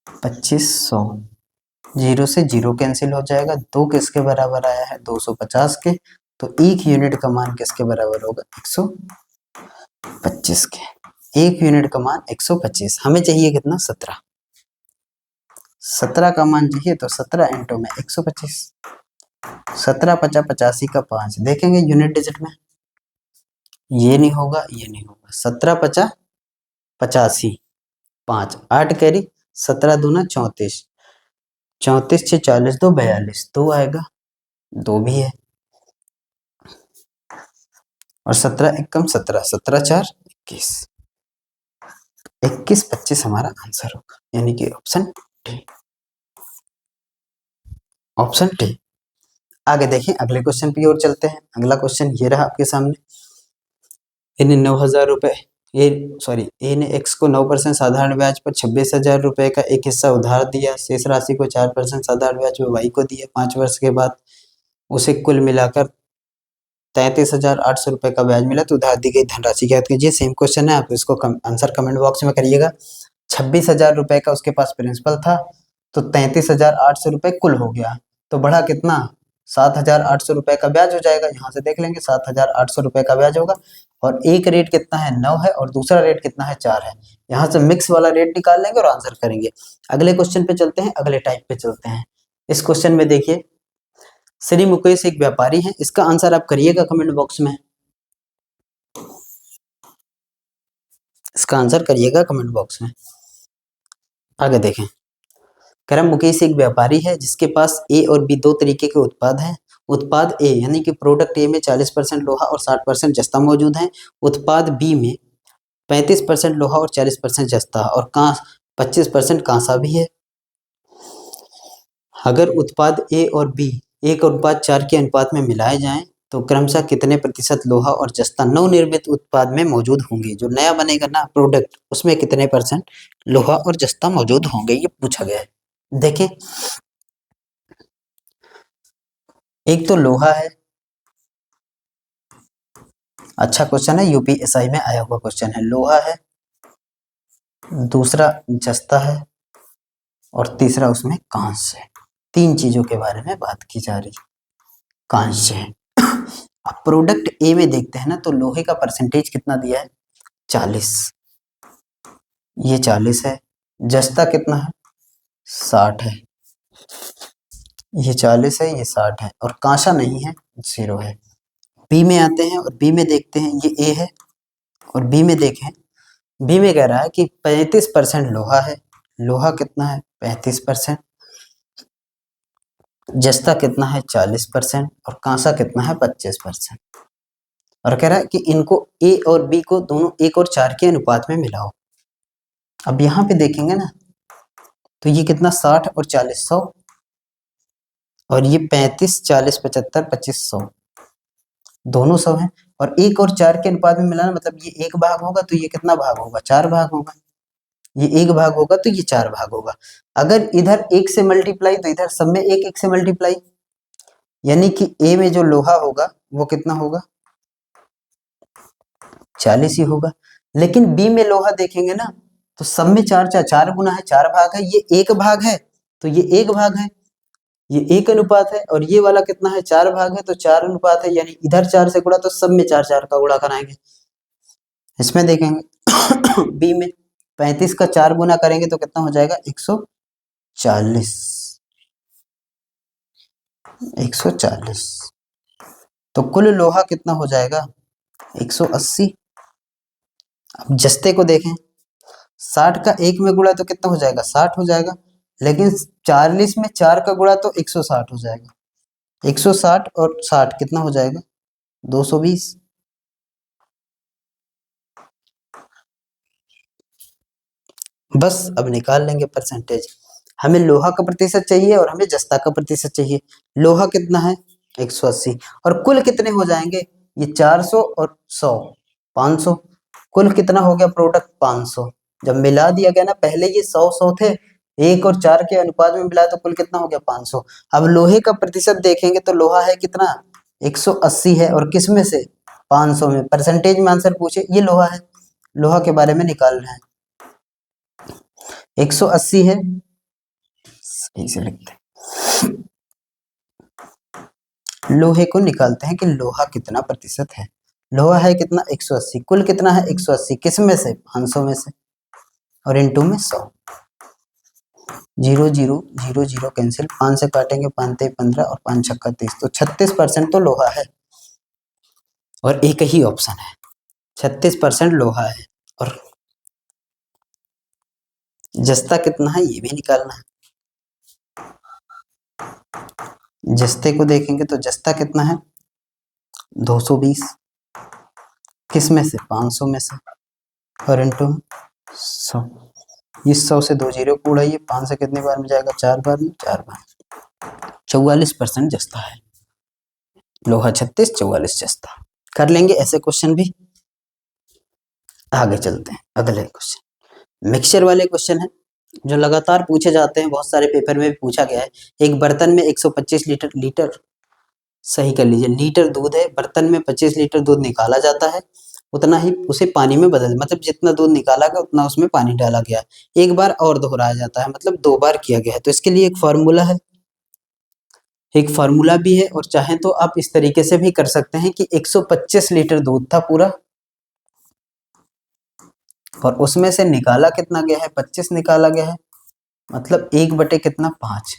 2500, जीरो से जीरो कैंसिल हो जाएगा। 2 किसके बराबर आया है? 250 के। तो 1 यूनिट का मान किसके बराबर होगा? 125 के। 1 यूनिट का मान 125। हमें चाहिए कितना? 17। 17 का मान चाहिए तो 17 इंटू में 125। 17 पचा 85 का 5 देखेंगे यूनिट डिजिट में, ये नहीं होगा, ये नहीं होगा। 17 पचा 85, 5 8 कैरी, 17 दूना 34, 34 से 40 2 42, 2 आएगा, 2 भी है। और 17 एक कम 17, 17 4 21, 21 25 हमारा आंसर होगा, यानी कि ऑप्शन डी। Option D. आगे देखिए, अगले क्वेश्चन पे और चलते हैं। अगला क्वेश्चन ये रहा आपके सामने। इन्हें 9,000 रुपए, ए ने एक्स को 9% साधारण ब्याज पर 26,000 रुपए का एक हिस्सा उधार दिया। शेष राशि को 4% साधारण ब्याज पर वाई को दिया। 5 वर्ष के बाद उसे कुल मिलाकर 33,800 रुपए का ब्याज मिला, तो उधार दी गई धनराशि ज्ञात कीजिए। सेम क्वेश्चन है, आप इसको आंसर कमेंट बॉक्स में करिएगा। 26,000 रुपए का उसके पास प्रिंसिपल था, तो 33,800 रुपए कुल हो गया, तो बढ़ा कितना? 7,800 रुपए का ब्याज हो जाएगा। यहाँ से देख लेंगे 7,800 रुपए का ब्याज होगा। और एक रेट कितना है? 9 है, और दूसरा रेट कितना है? 4 है। यहाँ से मिक्स वाला रेट निकाल लेंगे और आंसर करेंगे। अगले क्वेश्चन पे चलते हैं, अगले टाइप पे चलते हैं। इस क्वेश्चन में देखिए, श्री मुकेश एक व्यापारी हैं। इसका आंसर आप करिएगा कमेंट बॉक्स में, इसका आंसर करिएगा कमेंट बॉक्स में। आगे देखें, करम मुकेश एक व्यापारी है जिसके पास ए और बी दो तरीके के उत्पाद हैं। उत्पाद ए यानी कि प्रोडक्ट ए में 40% लोहा और 60% जस्ता मौजूद है। उत्पाद बी में 35% लोहा और 40% जस्ता और 25% कांसा भी है। अगर उत्पाद ए और बी 1:4 के अनुपात में मिलाए जाएं तो क्रमशः कितने प्रतिशत लोहा और जस्ता नवनिर्मित उत्पाद में मौजूद होंगे? जो नया बनेगा ना प्रोडक्ट, उसमें कितने परसेंट लोहा और जस्ता मौजूद होंगे, ये पूछा गया है। देखें, एक तो लोहा है, अच्छा क्वेश्चन है, यूपीएसआई में आया हुआ क्वेश्चन है। लोहा है, दूसरा जस्ता है, और तीसरा उसमें कांस्य है। 3 चीजों के बारे में बात की जा रही है। कांस्य है। अब प्रोडक्ट ए में देखते हैं ना, तो लोहे का परसेंटेज कितना दिया है? 40, ये 40 है। जस्ता कितना है? 60 है। ये 40 है, ये 60 है, और कांसा नहीं है, 0 है। बी में आते हैं और बी में देखते हैं, ये ए है, और बी में देखें, बी में कह रहा है कि 35% लोहा है। लोहा कितना है? 35%। जस्ता कितना है? 40%। और कांसा कितना है? 25%। और कह रहा है कि इनको ए और बी को दोनों 1 और 4 के अनुपात में मिलाओ। अब यहाँ पे देखेंगे ना, तो ये कितना 60 और 40 100, और ये 35 40 75 25 100, दोनों 100 हैं। और 1 और 4 के अनुपात में मिलाना मतलब ये 1 भाग होगा तो ये कितना भाग होगा? 4 भाग होगा। ये 1 भाग होगा तो ये 4 भाग होगा। अगर इधर 1 से मल्टीप्लाई तो इधर सब में 1 1 से मल्टीप्लाई, यानी कि ए में जो लोहा होगा वो कितना होगा? 40 ही होगा। लेकिन बी में लोहा देखेंगे ना, तो सब में 4 4 4 गुना है, 4 भाग है, ये 1 भाग है तो ये 1 भाग है, ये 1 अनुपात है। और ये वाला कितना है? 4 भाग है तो 4 अनुपात है, यानी इधर 4 से गुणा तो सब में 4 4 का गुणा कराएंगे। इसमें देखेंगे बी में 35 का 4 गुना करेंगे तो कितना हो जाएगा? 140। 140। तो कुल लोहा कितना हो जाएगा? 180। अब जस्ते को देखें, 60 का 1 में गुणा तो कितना हो जाएगा? 60 हो जाएगा। लेकिन 40 में 4 का गुणा तो 160 हो जाएगा। 160 और 60 कितना हो जाएगा? 220। बस अब निकाल लेंगे परसेंटेज। हमें लोहा का प्रतिशत चाहिए और हमें जस्ता का प्रतिशत चाहिए। लोहा कितना है? 180। और कुल कितने हो जाएंगे? ये 400 और 100 500। कुल कितना हो गया प्रोडक्ट? 500। जब मिला दिया गया ना, पहले ये 100 100 थे, 1 और 4 के अनुपात में मिलाया तो कुल कितना हो गया? 500। अब लोहे का प्रतिशत देखेंगे तो लोहा है कितना? 180 है। और किस में से? 500 में। परसेंटेज में आंसर पूछे, ये लोहा है, लोहा के बारे में निकाल रहे हैं। 180 है, सही से लिखते हैं। लोहे को निकालते हैं कि लोहा कितना प्रतिशत है। लोहा है कितना? 180। कुल कितना है? 180। किस में से? 500 में से। और इनटू में 100। 0 0 0 0 कैंसिल, 5 से काटेंगे 5 ते 15 और 5 छक्का 30, तो 36% तो लोहा है। और एक ही ऑप्शन है, 36% लोहा है। और जस्ता कितना है ये भी निकालना है। जस्ते को देखेंगे तो जस्ता कितना है? 220। किस में से? 500 में से। और इनटू 100। इस 100 से 2 जीरो को उड़ाइए, 5 से कितनी बार में जाएगा? 4 बार में, 4 बार। 44% जस्ता है। लोहा 36, 44 जस्ता। कर लेंगे ऐसे क्वेश्चन भी। आगे चलते हैं, अगले क्वेश्चन मिक्सचर वाले क्वेश्चन है जो लगातार पूछे जाते हैं, बहुत सारे पेपर में भी पूछा गया है। एक बर्तन में 125 लीटर लीटर सही कर लीजिए, लीटर दूध है। बर्तन में 25 लीटर दूध निकाला जाता है, उतना ही उसे पानी में बदल, मतलब जितना दूध निकाला गया उतना उसमें पानी डाला गया। एक बार और दोहराया जाता है, मतलब 2 बार किया गया है। तो इसके लिए एक फार्मूला है, एक फार्मूला भी है। और चाहें तो आप इस तरीके से भी कर सकते हैं कि 125 लीटर दूध था पूरा, और उसमें से निकाला कितना गया है? 25 निकाला गया है। मतलब 1 बटे कितना? 5।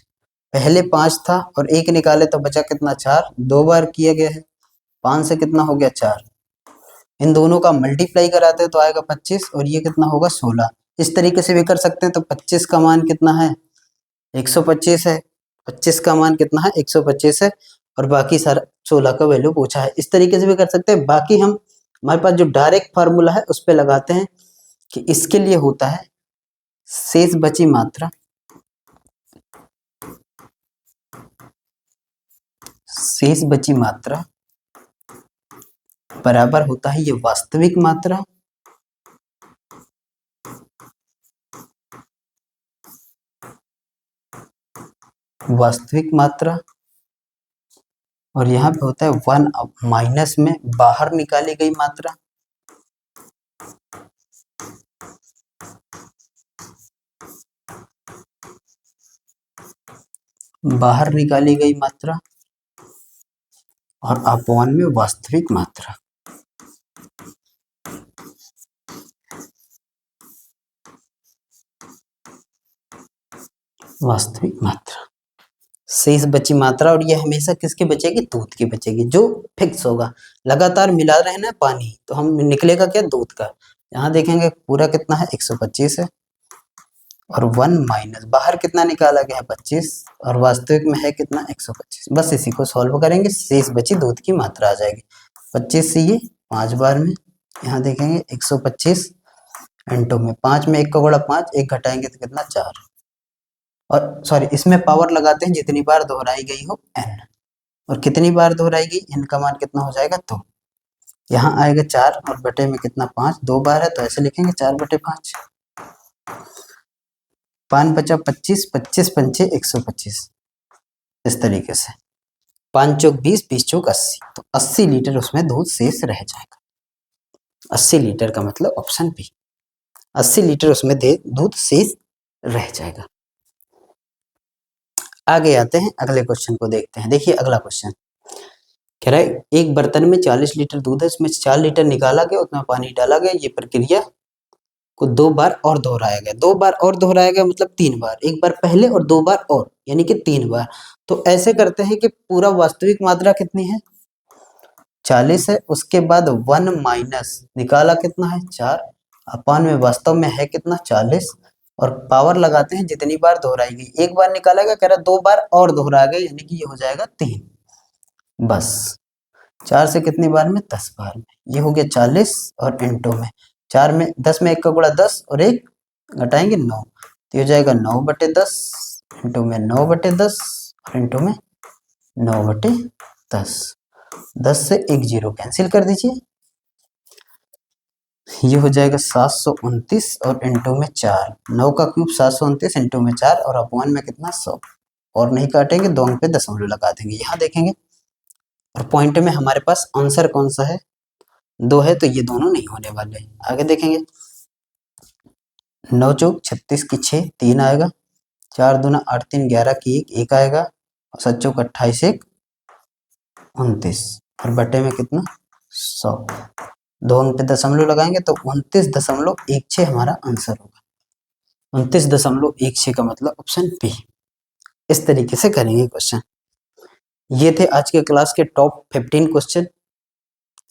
पहले 5 था और 1 निकाले तो बचा कितना? 4। 2 बार किया गया है, 5 से कितना हो गया? 4। इन दोनों का मल्टीप्लाई कराते हैं तो आएगा 25, और ये कितना होगा? 16। इस तरीके से भी कर सकते हैं। तो 25 का मान कितना है? 125 है। 25 का मान कितना है? 125 है। और बाकी सारा 16 का वैल्यू पूछा है। इस तरीके से भी कर सकते हैं। बाकी हम, हमारे पास जो डायरेक्ट फार्मूला है उस पे लगाते हैं कि इसके लिए होता है शेष बची मात्रा, शेष बची मात्रा बराबर होता है ये वास्तविक मात्रा, वास्तविक मात्रा। और यहाँ पे होता है 1 माइनस में बाहर निकाली गई मात्रा। बाहर निकाली गई मात्रा और अपॉन में वास्तविक मात्रा। वास्तविक मात्रा शेष बची मात्रा, और ये हमेशा किसकी बचेगी? दूध की बचेगी, जो फिक्स होगा। लगातार मिला रहे हैं ना पानी, तो हम निकलेगा क्या? दूध का। यहाँ देखेंगे पूरा कितना है? 125 है, और 1 माइनस बाहर कितना निकाला गया है? 25, और वास्तविक में है कितना? 125। बस इसी को सॉल्व करेंगे, शेष बची दूध की मात्रा आ जाएगी। 25 से ये 5 बार में, यहाँ देखेंगे 125 इंटू में 5 में 1 का गुणा 5, 1 घटाएंगे तो कितना? 4। और सॉरी, इसमें पावर लगाते हैं जितनी बार दोहराई गई हो n, और कितनी बार दोहराई गई n का मान कितना हो जाएगा? 2। यहाँ आएगा 4 और बटे में कितना? 5, 2 बार है तो ऐसे लिखेंगे 4/5। 5 बचा 25, 25 पंचे 125, इस तरीके से। 5 चौक 20, 20 चौक 80, तो 80 लीटर उसमें दूध शेष रह जाएगा। 80 लीटर का मतलब ऑप्शन बी, 80 लीटर उसमें दूध शेष रह जाएगा। आगे आते हैं, अगले क्वेश्चन को देखते हैं। देखिए अगला क्वेश्चन कह रहा है एक बर्तन में 40 लीटर दूध है, इसमें 4 लीटर निकाला गया, उतना पानी डाला गया। ये प्रक्रिया को 2 बार और दोहराया गया। 2 बार और दोहराया गया मतलब 3 बार, एक बार पहले और 2 बार और, यानी कि 3 बार। तो ऐसे करते हैं कि पूरा वास्तविक मात्रा कितनी है? 40 है, उसके बाद 1 माइनस निकाला कितना है? 4, अपान में वास्तव में है कितना? 40, और पावर लगाते हैं जितनी बार दोहराई गई। एक बार निकाला गया, कह रहा 2 बार और दोहराया गया, यानी कि ये हो जाएगा 3। बस 4 से कितनी बार में? 10 बार में। ये हो गया 40, और इंटू में 4 में 10 में 1 का गुणा 10, और 1 घटाएंगे 9, तो ये हो जाएगा 9/10 इंटू में 9/10, और इंटू में 9/10। 10 से 1 0 कैंसिल कर दीजिए, ये हो जाएगा 729, और इंटू में 4, 9 का क्यूब 729 इंटू में 4, और अपॉन में कितना? 100, और नहीं काटेंगे, 2 अंक पे दशमलव लगा देंगे। यहाँ देखेंगे और पॉइंट में हमारे पास आंसर कौन सा है? 2 है, तो ये दोनों नहीं होने वाले। आगे देखेंगे, 9 चौक 36 की 6, 3 आएगा। 4 दूना 8 3 11 की 1 आएगा, और 7 चौक 28 1 29, और बटे में कितना? 100। 2 अंक पे दशमलव लगाएंगे तो 29.16 हमारा आंसर होगा। 29.16 का मतलब ऑप्शन बी। इस तरीके से करेंगे क्वेश्चन। ये थे आज के क्लास के टॉप 15 क्वेश्चन।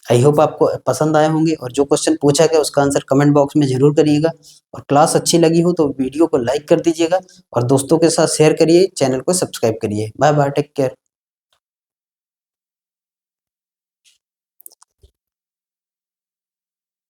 आई होप आपको पसंद आए होंगे, और जो क्वेश्चन पूछा गया उसका आंसर कमेंट बॉक्स में जरूर करिएगा। और क्लास अच्छी लगी हो तो वीडियो को लाइक कर दीजिएगा, और दोस्तों के साथ शेयर करिए, चैनल को सब्सक्राइब करिए। Bye bye, take care.